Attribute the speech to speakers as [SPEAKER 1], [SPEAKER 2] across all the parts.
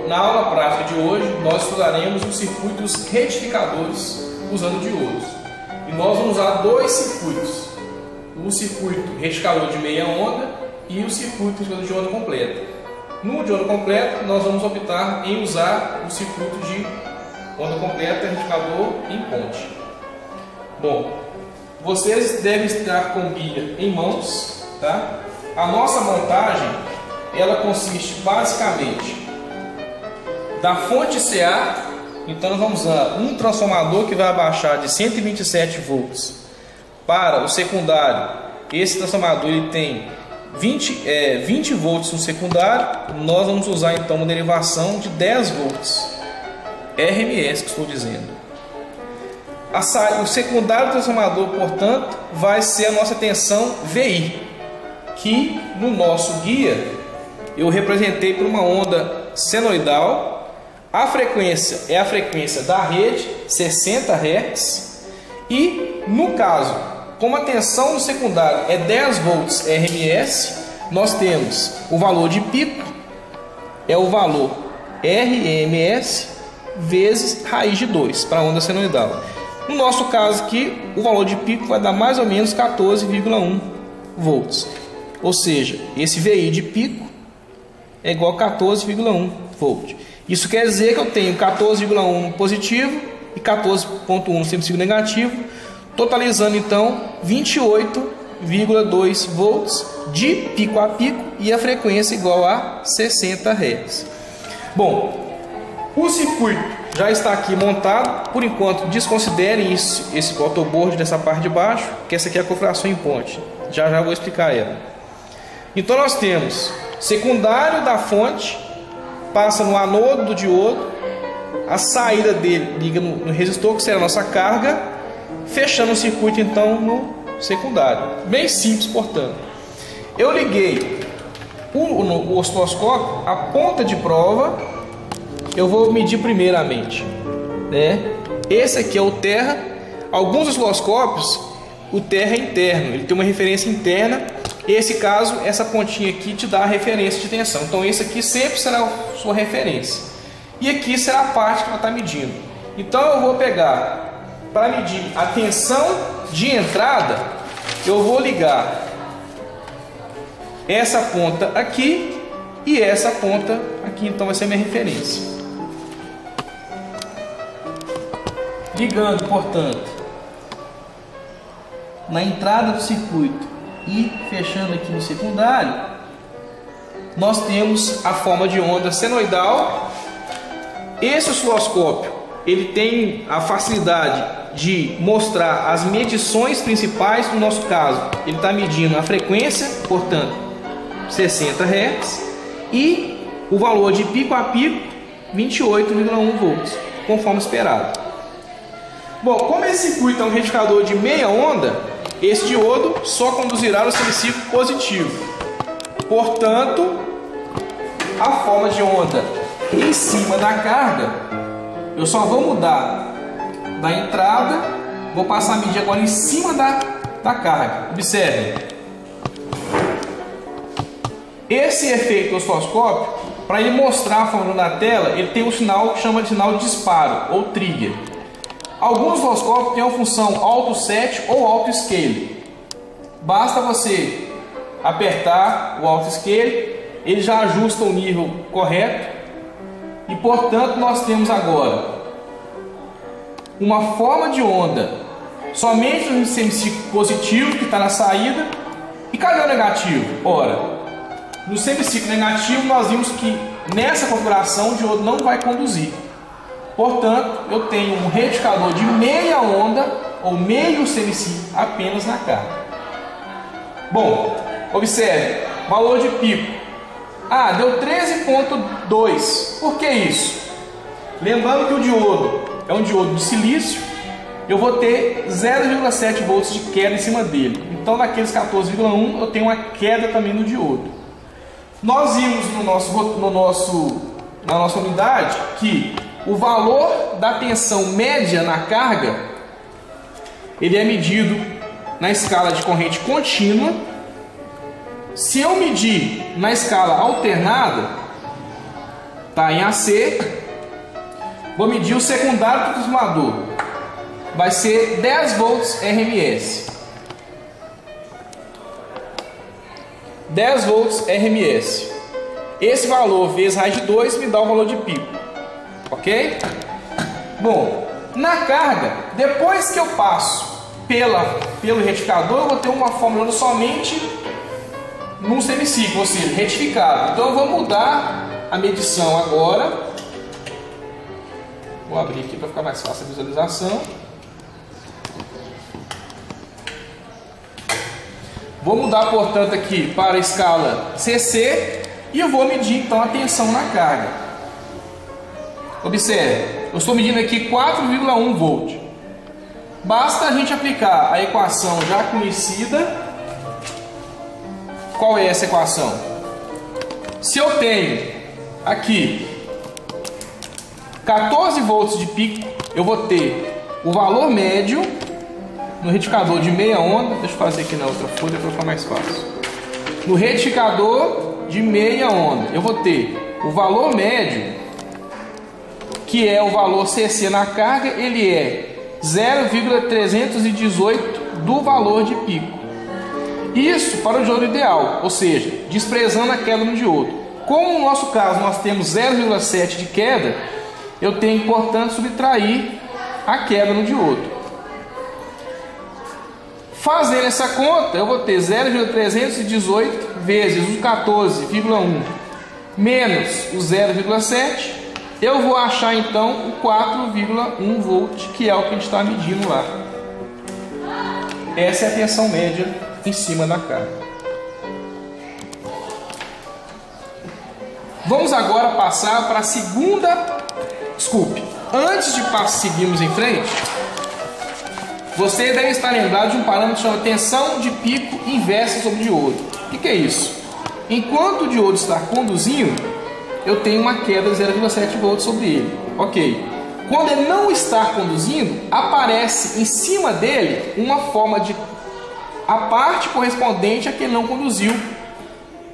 [SPEAKER 1] na aula prática de hoje, nós estudaremos os circuitos retificadores usando diodos. E nós vamos usar dois circuitos: o circuito retificador de meia onda e o circuito retificador de onda completa. No de onda completa, nós vamos optar em usar o circuito de onda completa retificador em ponte. Bom, vocês devem estar com o guia em mãos, tá? A nossa montagem, ela consiste basicamente da fonte CA. Então nós vamos usar um transformador que vai abaixar de 127 volts para o secundário. Esse transformador ele tem 20 volts no secundário. Nós vamos usar então uma derivação de 10 volts RMS, que estou dizendo. O secundário do transformador, portanto, vai ser a nossa tensão VI, que no nosso guia eu representei por uma onda senoidal. A frequência é a frequência da rede, 60 Hz, e no caso, como a tensão no secundário é 10 volts RMS, nós temos o valor de pico, é o valor RMS vezes raiz de 2 para a onda senoidal. No nosso caso aqui, o valor de pico vai dar mais ou menos 14,1 volts. Ou seja, esse VI de pico é igual a 14,1 volts. Isso quer dizer que eu tenho 14,1 positivo e 14,1 no semiciclo negativo, totalizando então 28,2 volts de pico a pico e a frequência igual a 60 Hz. Bom, o circuito já está aqui montado. Por enquanto, desconsiderem esse autoboard dessa parte de baixo, que essa aqui é a configuração em ponte. Já já vou explicar ela. Então nós temos secundário da fonte, passa no anodo do diodo, a saída dele liga no resistor, que será a nossa carga, fechando o circuito então no secundário. Bem simples, portanto. Eu liguei o osciloscópio, a ponta de prova. Eu vou medir primeiramente, né? Esse aqui é o terra. Alguns osciloscópios, o terra é interno, ele tem uma referência interna. Esse caso, essa pontinha aqui te dá a referência de tensão. Então esse aqui sempre será a sua referência. E aqui será a parte que ela está medindo. Então eu vou pegar, para medir a tensão de entrada, eu vou ligar essa ponta aqui e essa ponta aqui, então vai ser a minha referência. Ligando, portanto, na entrada do circuito e fechando aqui no secundário, nós temos a forma de onda senoidal. Esse osciloscópio ele tem a facilidade de mostrar as medições principais. No nosso caso, ele está medindo a frequência, portanto 60 Hz, e o valor de pico a pico 28,1 volts, conforme esperado. Bom, como esse circuito é um retificador de meia onda, esse diodo só conduzirá no semiciclo positivo. Portanto, a forma de onda em cima da carga, eu só vou mudar da entrada, vou passar a medir agora em cima da carga. Observem. Esse efeito osciloscópio, para ele mostrar a forma na tela, ele tem um sinal que chama de sinal de disparo, ou trigger. Alguns osciloscópios têm a função auto-set ou auto-scale. Basta você apertar o auto-scale, ele já ajusta o nível correto. E portanto nós temos agora uma forma de onda somente no semiciclo positivo, que está na saída. E cadê o negativo? Ora, no semiciclo negativo nós vimos que nessa configuração o diodo não vai conduzir. Portanto, eu tenho um retificador de meia onda ou meio semiciclo apenas na carga. Bom, observe, valor de pico. Deu 13,2. Por que isso? Lembrando que o diodo é um diodo de silício, eu vou ter 0,7 volts de queda em cima dele. Então, daqueles 14,1 eu tenho uma queda também no diodo. Nós vimos na nossa unidade que o valor da tensão média na carga, ele é medido na escala de corrente contínua. Se eu medir na escala alternada, está em AC. Vou medir o secundário do transformador. Vai ser 10 volts RMS. 10 volts RMS. Esse valor vezes raiz de 2 me dá o valor de pico. Ok? Bom, na carga, depois que eu passo pelo retificador, eu vou ter uma fórmula somente num semiciclo, ou seja, retificado. Então eu vou mudar a medição agora. Vou abrir aqui para ficar mais fácil a visualização. Vou mudar, portanto, aqui para a escala CC e eu vou medir então a tensão na carga. Observe, eu estou medindo aqui 4,1 volt. Basta a gente aplicar a equação já conhecida. Qual é essa equação? Se eu tenho aqui 14 volts de pico, eu vou ter o valor médio no retificador de meia onda. Deixa eu fazer aqui na outra folha para ficar mais fácil. No retificador de meia onda, eu vou ter o valor médio, que é o valor CC na carga, ele é 0,318 do valor de pico. Isso para o diodo ideal, ou seja, desprezando a queda no diodo. Como no nosso caso nós temos 0,7 de queda, eu tenho, portanto, subtrair a queda no diodo. Fazendo essa conta, eu vou ter 0,318 vezes o 14,1 menos o 0,7. Eu vou achar então o 4,1 volt, que é o que a gente está medindo lá. Essa é a tensão média em cima da carga. Vamos agora passar para a segunda. Desculpe, antes de seguirmos em frente, você deve estar lembrado de um parâmetro chamado tensão de pico inversa sobre o diodo. O que é isso? Enquanto o diodo está conduzindo, eu tenho uma queda de 0,7 volts sobre ele. Ok. Quando ele não está conduzindo, aparece em cima dele uma forma de a parte correspondente a que ele não conduziu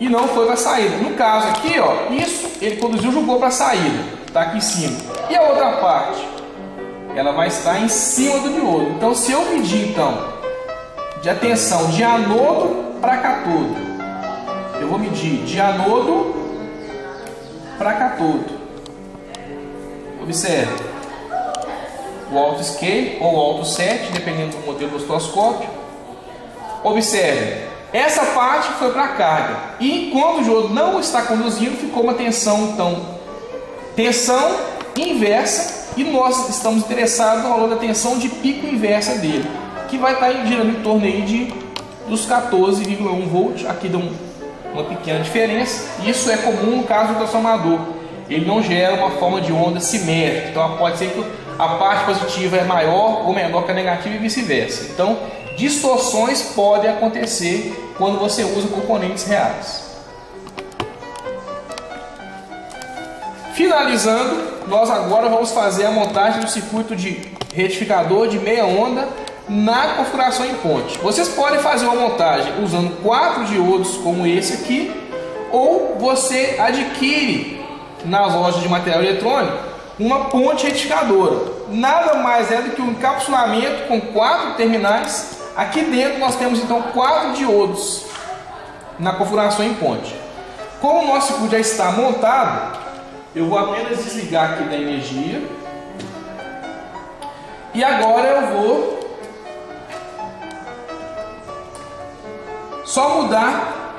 [SPEAKER 1] e não foi para a saída. No caso aqui, ó, isso ele conduziu, jogou para a saída, está aqui em cima. E a outra parte, ela vai estar em cima do diodo. Então, se eu medir então de tensão de anodo para cátodo, eu vou medir de anodo para cátodo. Observe o auto scale ou auto set, dependendo do modelo do osciloscópio. Observe, essa parte foi para a carga, e quando o diodo não está conduzindo, ficou uma tensão, então, tensão inversa, e nós estamos interessados no valor da tensão de pico inversa dele, que vai estar girando em torno aí dos 14,1 volts. Aqui dá uma pequena diferença. Isso é comum no caso do transformador, ele não gera uma forma de onda simétrica, então pode ser que a parte positiva é maior ou menor que a negativa e vice-versa. Então, distorções podem acontecer quando você usa componentes reais. Finalizando, nós agora vamos fazer a montagem do circuito de retificador de meia onda na configuração em ponte. Vocês podem fazer uma montagem usando 4 diodos como esse aqui, ou você adquire nas lojas de material eletrônico uma ponte retificadora. Nada mais é do que um encapsulamento com 4 terminais. Aqui dentro nós temos então 4 diodos na configuração em ponte. Como o nosso circuito já está montado, eu vou apenas desligar aqui da energia. E agora eu vou só mudar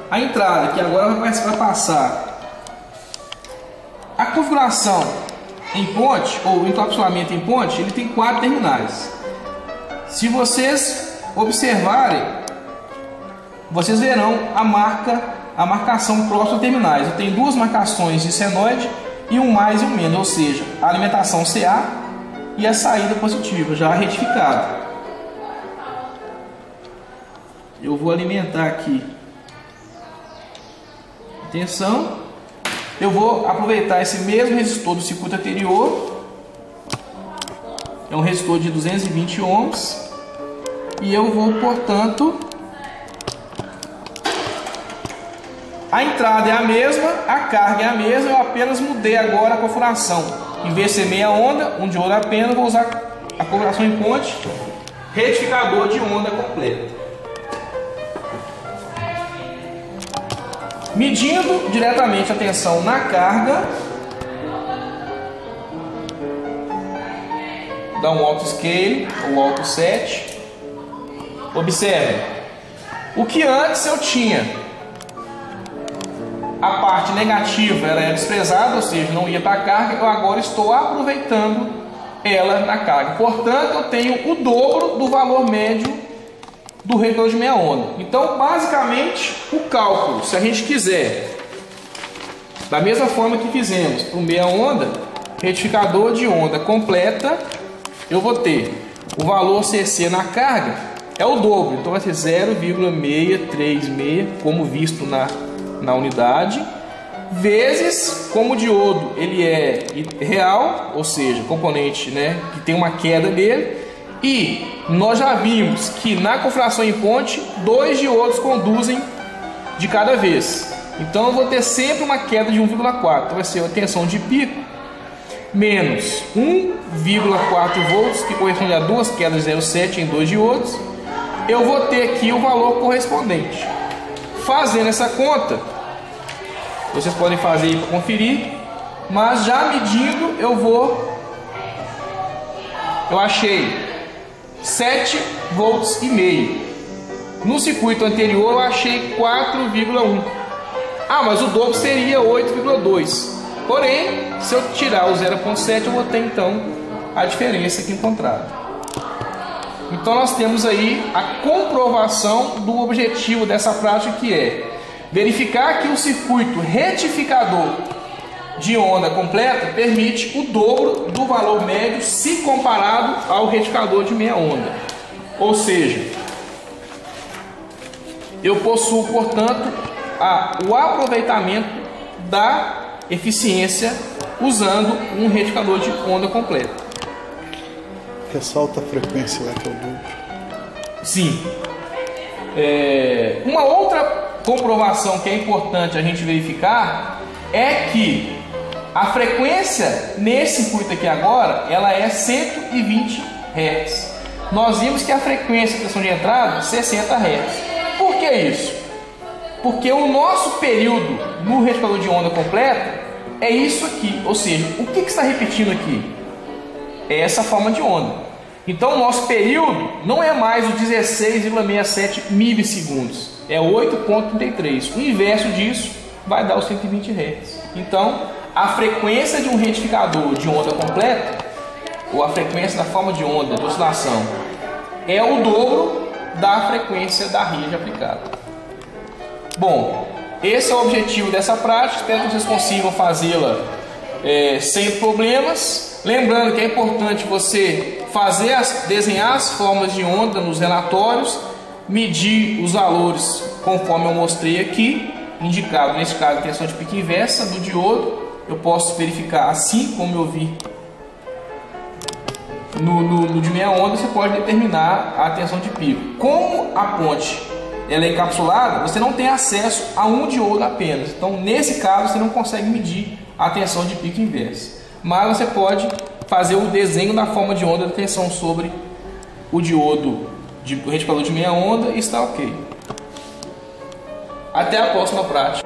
[SPEAKER 1] a entrada, que agora vai passar. A configuração em ponte, ou encapsulamento em ponte, ele tem 4 terminais. Se vocês observarem, vocês verão a marcação próxima a terminais. Eu tenho 2 marcações de senoide e um mais e um menos, ou seja, a alimentação CA e a saída positiva, já retificada. Eu vou alimentar aqui a tensão. Eu vou aproveitar esse mesmo resistor do circuito anterior. É um resistor de 220 ohms. E eu vou, portanto, A entrada é a mesma, a carga é a mesma, eu apenas mudei agora a configuração. Em vez de ser meia onda, um diodo apenas, vou usar a configuração em ponte, retificador de onda completa. Medindo diretamente a tensão na carga, dá um auto scale ou auto set. Observe, o que antes eu tinha, a parte negativa ela é desprezada, ou seja, não ia para a carga, eu agora estou aproveitando ela na carga. Portanto, eu tenho o dobro do valor médio do retificador de meia onda. Então, basicamente, o cálculo, se a gente quiser, da mesma forma que fizemos para o meia onda, retificador de onda completa, eu vou ter o valor CC na carga, é o dobro, então vai ser 0,636, como visto na unidade, vezes, como o diodo ele é real, ou seja, componente, né, que tem uma queda dele, e nós já vimos que na configuração em ponte, 2 diodos conduzem de cada vez. Então eu vou ter sempre uma queda de 1,4. Então vai ser a tensão de pico menos 1,4 volts, que corresponde a 2 quedas de 0,7 em 2 diodos. Eu vou ter aqui o valor correspondente. Fazendo essa conta, vocês podem fazer aí para conferir, mas já medindo eu achei 7 volts e meio. No circuito anterior eu achei 4,1. Mas o dobro seria 8,2. Porém, se eu tirar o 0,7, eu vou ter então a diferença aqui encontrada. Então nós temos aí a comprovação do objetivo dessa prática, que é verificar que o circuito retificador de onda completa permite o dobro do valor médio se comparado ao retificador de meia onda. Ou seja, eu possuo, portanto, o aproveitamento da eficiência usando um retificador de onda completa.
[SPEAKER 2] Ressalta a frequência lá que é o dobro.
[SPEAKER 1] Sim. Uma outra comprovação que é importante a gente verificar é que a frequência nesse circuito aqui agora, ela é 120 Hz. Nós vimos que a frequência de tensão de entrada é 60 Hz. Por que isso? Porque o nosso período no retificador de onda completa é isso aqui. Ou seja, o que está repetindo aqui? É essa forma de onda. Então o nosso período não é mais o 16,67 milissegundos, é 8,33. O inverso disso vai dar os 120 Hz. Então a frequência de um retificador de onda completa, ou a frequência da forma de onda de oscilação, é o dobro da frequência da rede aplicada. Bom, esse é o objetivo dessa prática. Espero que vocês consigam fazê-la sem problemas. Lembrando que é importante você desenhar as formas de onda nos relatórios, medir os valores conforme eu mostrei aqui, indicado nesse caso a tensão de pico inversa do diodo. Eu posso verificar assim como eu vi no de meia onda. Você pode determinar a tensão de pico. Como a ponte ela é encapsulada, você não tem acesso a um diodo apenas. Então nesse caso você não consegue medir a tensão de pico inversa, mas você pode fazer o desenho da forma de onda da tensão sobre o diodo do retificador de meia onda e está ok. Até a próxima prática.